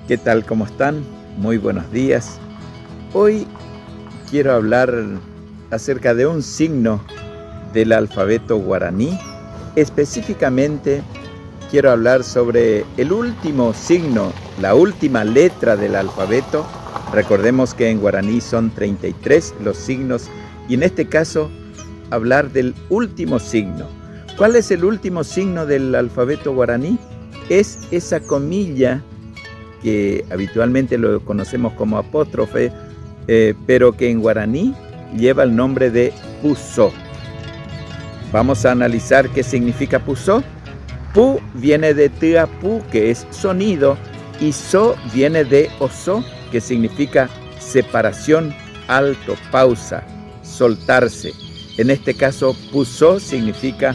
¿Qué tal? ¿Cómo están? Muy buenos días. Hoy quiero hablar acerca de un signo del alfabeto guaraní. Específicamente quiero hablar sobre el último signo, la última letra del alfabeto. Recordemos que en guaraní son 33 los signos y en este caso hablar del último signo. ¿Cuál es el último signo del alfabeto guaraní? Es esa comilla que habitualmente lo conocemos como apóstrofe, pero que en guaraní lleva el nombre de Pusó. Vamos a analizar qué significa Pusó. Pu viene de Tiapú, que es sonido, y So viene de Osó, que significa separación, alto, pausa, soltarse. En este caso, Pusó significa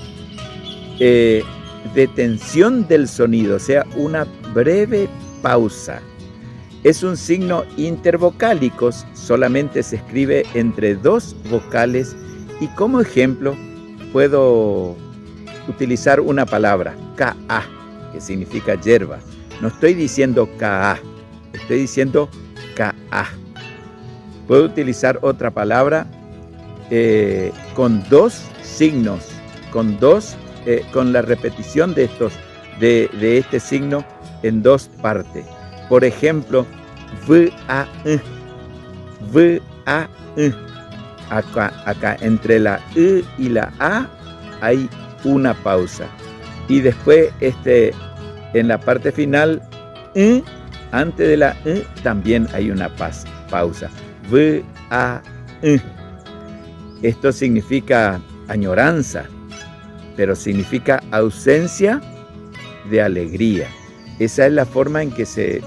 detención del sonido, o sea, una breve pausa. Es un signo intervocálico, solamente se escribe entre dos vocales y como ejemplo puedo utilizar una palabra, ka, que significa hierba. No estoy diciendo ka, estoy diciendo ka. Puedo utilizar otra palabra con dos signos, con la repetición de este signo en dos partes. Por ejemplo, acá entre la y la a hay una pausa. Y después en la parte final, antes de la también hay una pausa. Esto significa añoranza, pero significa ausencia de alegría. Esa es la forma en que se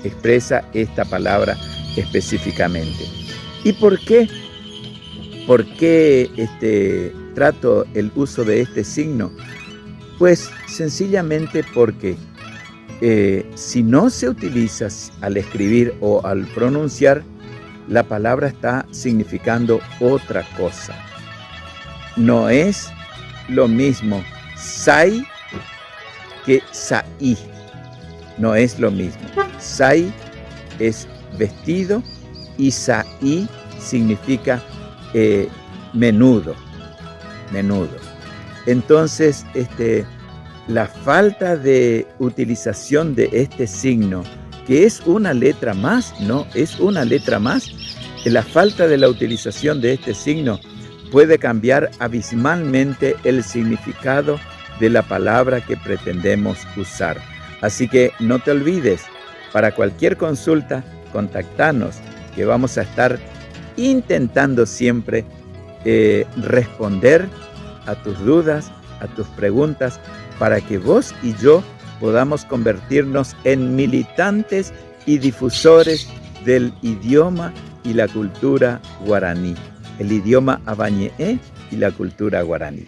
expresa esta palabra específicamente. ¿Y por qué? ¿Por qué trato el uso de este signo? Pues sencillamente porque si no se utiliza al escribir o al pronunciar, la palabra está significando otra cosa. No es lo mismo sai que saí. No es lo mismo. Sai es vestido y saí significa menudo. Entonces, la falta de utilización de este signo, que es una letra más, ¿no? Es una letra más. La falta de la utilización de este signo puede cambiar abismalmente el significado de la palabra que pretendemos usar. Así que no te olvides, para cualquier consulta, contactanos, que vamos a estar intentando siempre responder a tus dudas, a tus preguntas, para que vos y yo podamos convertirnos en militantes y difusores del idioma y la cultura guaraní, el idioma Avañe'e y la cultura guaraní.